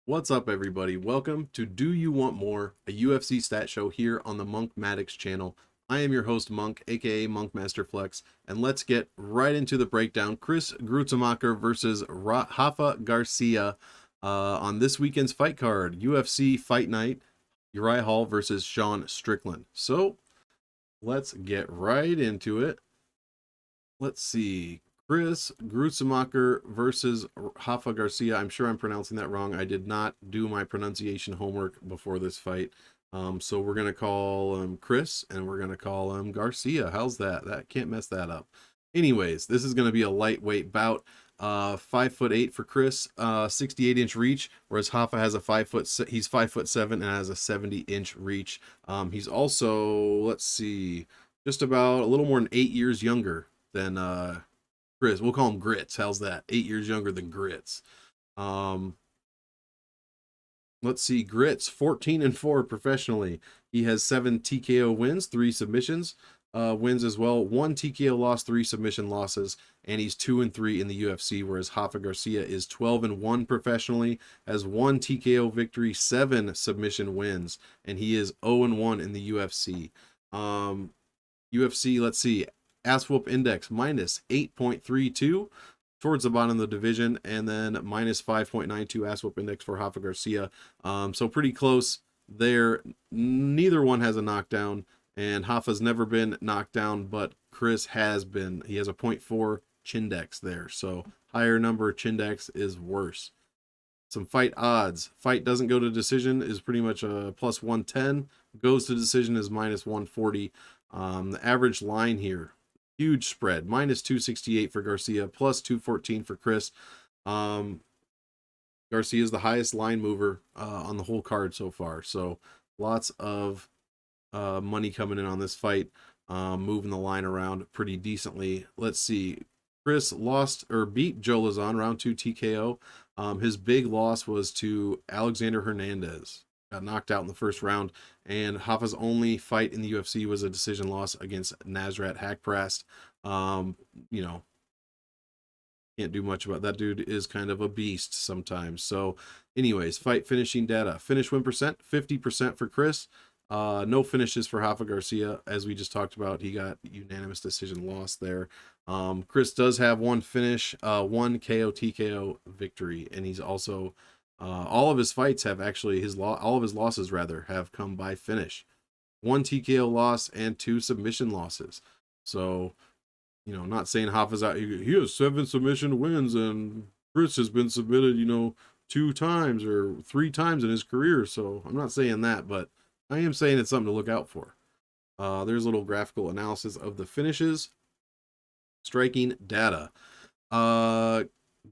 What's up, everybody? Welcome to Do You Want More, a UFC stat show here on the Monk Maddox channel. I am your host, Monk, aka Monk Master Flex, and let's get right into the breakdown. Chris Gruetzemacher versus Rafa Garcia on this weekend's fight card. UFC Fight Night, Uriah Hall versus Sean Strickland. So let's get right into it. Let's see. Chris Gruetzemacher versus Rafa Garcia. I'm sure I'm pronouncing that wrong. I did not do my pronunciation homework before this fight. So we're going to call him Chris and we're going to call him Garcia. How's that? That can't mess that up. Anyways, this is going to be a lightweight bout. 5'8" for Chris, 68-inch reach, whereas Rafa has a 5', he's 5'7" and has a 70-inch reach. He's also, let's see, just about a little more than 8 years younger than Chris. We'll call him Grits. How's that? 8 years younger than Grits. Let's see. Grits 14-4 professionally. He has 7 TKO wins, 3 submissions wins as well. 1 TKO loss, 3 submission losses, and he's 2-3 in the UFC. Whereas Rafa Garcia is 12-1 professionally, has 1 TKO victory, 7 submission wins, and he is 0-1 in the UFC. UFC. Let's see. Ass whoop index minus 8.32 towards the bottom of the division, and then minus 5.92 ass whoop index for Rafa Garcia. So pretty close there. Neither one has a knockdown, and Rafa's never been knocked down, but Chris has been. He has a 0.4 Chindex there, so higher number Chindex is worse. Some fight odds. Fight doesn't go to decision is pretty much a plus 110. Goes to decision is minus 140. The average line here, huge spread, minus 268 for Garcia, plus 214 for Chris. Garcia is the highest line mover on the whole card so far. So lots of money coming in on this fight, moving the line around pretty decently. Let's see. Chris lost or beat Joe Lazon, round 2 TKO. His big loss was to Alexander Hernandez. Got knocked out in the first round, and Rafa's only fight in the UFC was a decision loss against Nasrat Haqparast. You know, can't do much about that. Dude is kind of a beast sometimes. So anyways, fight finishing data. Finish win percent, 50% for Chris. No finishes for Rafa Garcia. As we just talked about, he got unanimous decision loss there. Chris does have 1 finish, 1 KO TKO victory, and he's also all of his fights have actually all of his losses rather have come by finish. 1 TKO loss and 2 submission losses. So, you know, not saying Rafa's out. He has 7 submission wins, and Chris has been submitted, 2 times or 3 times in his career. So I'm not saying that, but I am saying it's something to look out for. There's a little graphical analysis of the finishes. Striking data.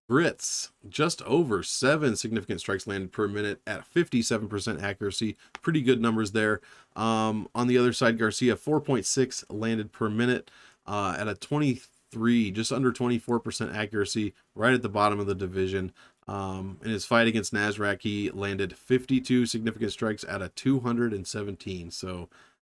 Grits, just over 7 significant strikes landed per minute at 57% accuracy. Pretty good numbers there. On the other side, Garcia, 4.6 landed per minute at a 23, just under 24% accuracy, right at the bottom of the division. In his fight against Nasrat, he landed 52 significant strikes at a 217. So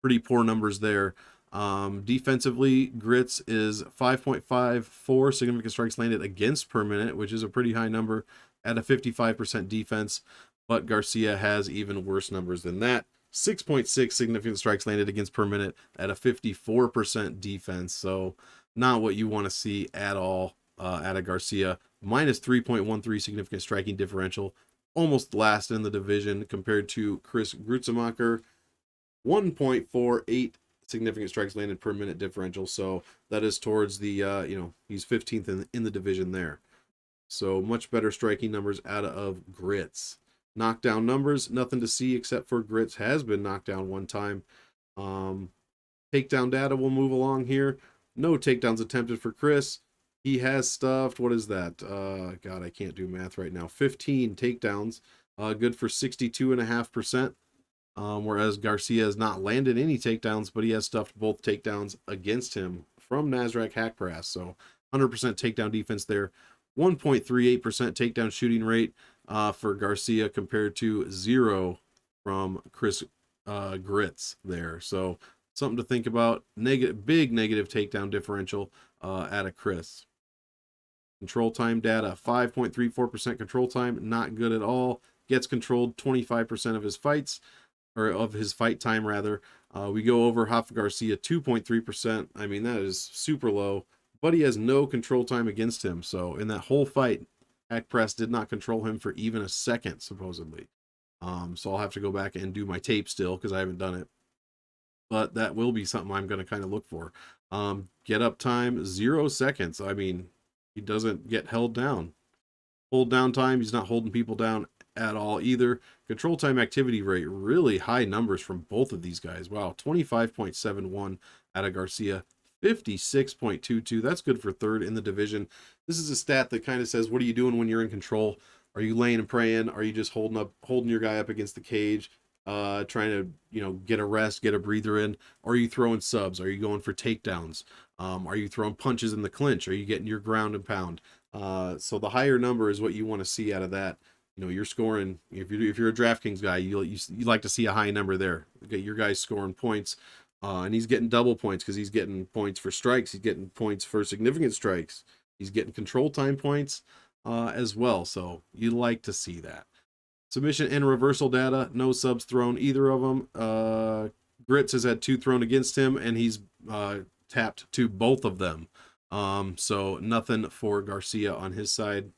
pretty poor numbers there. Defensively, Grits is 5.54 significant strikes landed against per minute, which is a pretty high number at a 55% defense, but Garcia has even worse numbers than that. 6.6 significant strikes landed against per minute at a 54% defense. So not what you want to see at all out of Garcia. Minus 3.13 significant striking differential, almost last in the division compared to Chris Gruetzemacher. 1.48 significant strikes landed per minute differential. So that is towards the, he's 15th in the division there. So much better striking numbers out of Grits. Knockdown numbers, nothing to see except for Grits has been knocked down 1 time. Takedown data will move along here. No takedowns attempted for Chris. He has stuffed, what is that? God, I can't do math right now. 15 takedowns, good for 62.5%. Whereas Garcia has not landed any takedowns, but he has stuffed both takedowns against him from Nasrat Haqparast. So 100% takedown defense there. 1.38% takedown shooting rate for Garcia compared to 0 from Chris Grits there. So something to think about. Big negative takedown differential out of Chris. Control time data, 5.34% control time, not good at all. gets controlled 25% of his fights, or of his fight time rather. We go over Rafa Garcia 2.3%. I mean, that is super low, but he has no control time against him. So in that whole fight, Hack Press did not control him for even a second, supposedly. So I'll have to go back and do my tape still because I haven't done it. But that will be something I'm going to kind of look for. Get up time, 0 seconds. I mean, he doesn't get held down. Hold down time, he's not holding people down at all either. Control time activity rate, really high numbers from both of these guys. Wow, 25.71 out of Garcia, 56.22. That's good for third in the division. This is a stat that kind of says, what are you doing when you're in control? Are you laying and praying? Are you just holding your guy up against the cage, trying to, get a rest, get a breather in? Or are you throwing subs? Are you going for takedowns? Are you throwing punches in the clinch? Are you getting your ground and pound? So the higher number is what you want to see out of that. You're scoring. If you're a DraftKings guy, you like to see a high number there. Get your guy scoring points, and he's getting double points because he's getting points for strikes. He's getting points for significant strikes. He's getting control time points as well. So you like to see that. Submission and reversal data, no subs thrown either of them. Grits has had 2 thrown against him, and he's tapped to both of them. So nothing for Garcia on his side.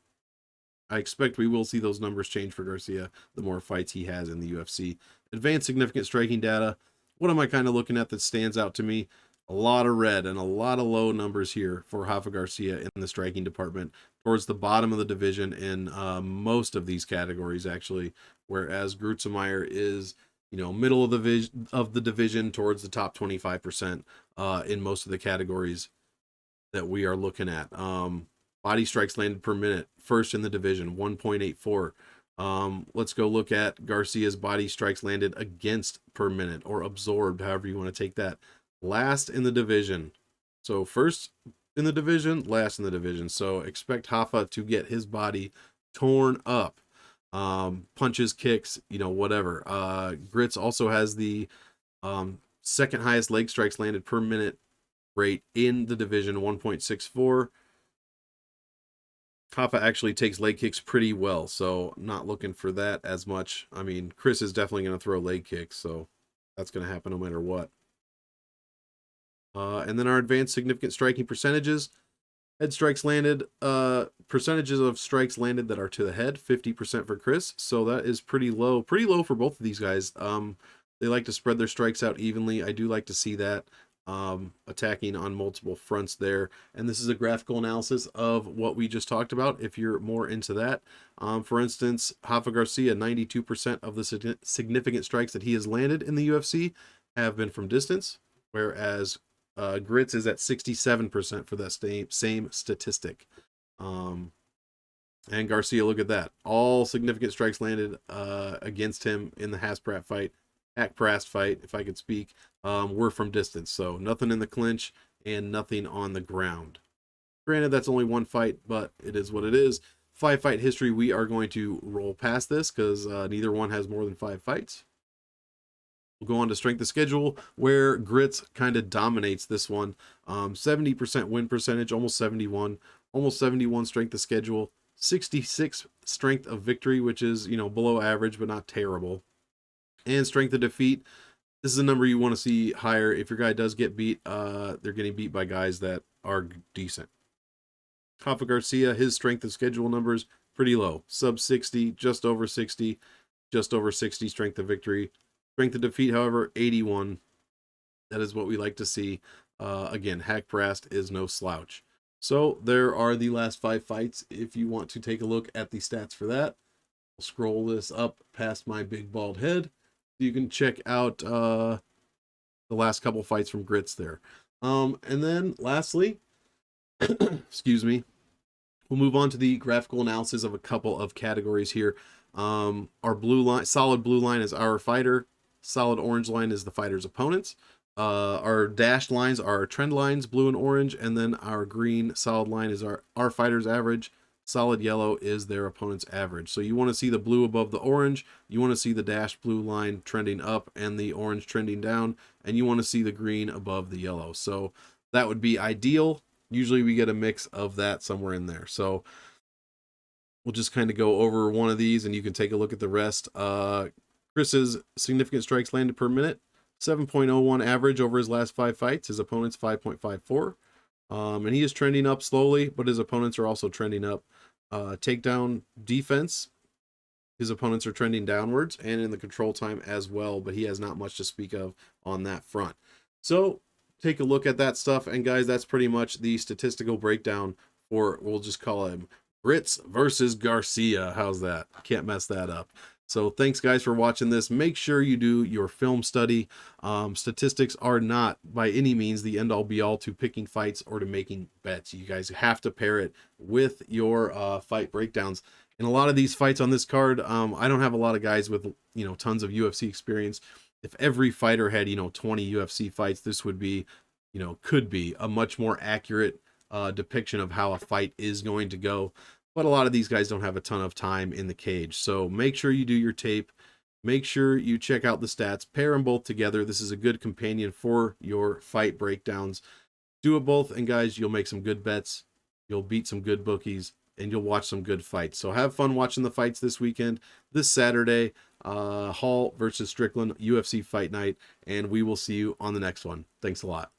I expect we will see those numbers change for Garcia the more fights he has in the UFC. Advanced significant striking data. What am I kind of looking at that stands out to me? A lot of red and a lot of low numbers here for Rafa Garcia in the striking department, towards the bottom of the division in most of these categories, actually, whereas Gruetzemacher is, middle of the division towards the top 25% in most of the categories that we are looking at. Body strikes landed per minute, first in the division, 1.84. Let's go look at Garcia's body strikes landed against per minute, or absorbed, however you want to take that. Last in the division. So first in the division, last in the division. So expect Rafa to get his body torn up. Punches, kicks, whatever. Grits also has the second highest leg strikes landed per minute rate in the division, 1.64. Rafa actually takes leg kicks pretty well, so not looking for that as much. I mean, Chris is definitely going to throw leg kicks, so that's going to happen no matter what. And then our advanced significant striking percentages. Head strikes landed, percentages of strikes landed that are to the head, 50% for Chris. So that is pretty low for both of these guys. They like to spread their strikes out evenly. I do like to see that. Attacking on multiple fronts there. And this is a graphical analysis of what we just talked about, if you're more into that. For instance, Rafa Garcia, 92% of the significant strikes that he has landed in the UFC have been from distance, whereas Grits is at 67% for that same statistic. And Garcia, look at that. All significant strikes landed against him in the Hack Prass fight, if I could speak, were from distance. So nothing in the clinch and nothing on the ground. Granted, that's only one fight, but it is what it is. 5-fight history, we are going to roll past this because neither one has more than 5 fights. We'll go on to strength of schedule, where Grits kind of dominates this one. 70% win percentage, almost 71 strength of schedule, 66 strength of victory, which is, below average, but not terrible. And strength of defeat, this is a number you want to see higher. If your guy does get beat, they're getting beat by guys that are decent. Rafa Garcia, his strength of schedule numbers, pretty low. Sub 60, just over 60 strength of victory. Strength of defeat, however, 81. That is what we like to see. Again, Hack Prast is no slouch. So there are the last 5 fights. If you want to take a look at the stats for that, I'll scroll this up past my big bald head. You can check out the last couple fights from Grits there. And then lastly, excuse me, we'll move on to the graphical analysis of a couple of categories here. Our blue line, solid blue line is our fighter. Solid orange line is the fighter's opponents. Our dashed lines are our trend lines, blue and orange. And then our green solid line is our fighter's average. Solid yellow is their opponent's average. So you want to see the blue above the orange. You want to see the dashed blue line trending up and the orange trending down. And you want to see the green above the yellow. So that would be ideal. Usually we get a mix of that somewhere in there. So we'll just kind of go over one of these and you can take a look at the rest. Chris's significant strikes landed per minute, 7.01 average over his last 5 fights. His opponent's 5.54. And he is trending up slowly, but his opponents are also trending up. Takedown defense, his opponents are trending downwards, and in the control time as well, but he has not much to speak of on that front. So take a look at that stuff, and guys, that's pretty much the statistical breakdown for, we'll just call him Grits versus Garcia. How's that? Can't mess that up. So thanks guys for watching this. Make sure you do your film study. Statistics are not by any means the end all be all to picking fights or to making bets. You guys have to pair it with your fight breakdowns. In a lot of these fights on this card, I don't have a lot of guys with, tons of UFC experience. If every fighter had, 20 UFC fights, this would be, could be a much more accurate depiction of how a fight is going to go. But a lot of these guys don't have a ton of time in the cage. So make sure you do your tape. Make sure you check out the stats. Pair them both together. This is a good companion for your fight breakdowns. Do it both, and guys, you'll make some good bets. You'll beat some good bookies, and you'll watch some good fights. So have fun watching the fights this weekend. This Saturday, Hall versus Strickland, UFC Fight Night. And we will see you on the next one. Thanks a lot.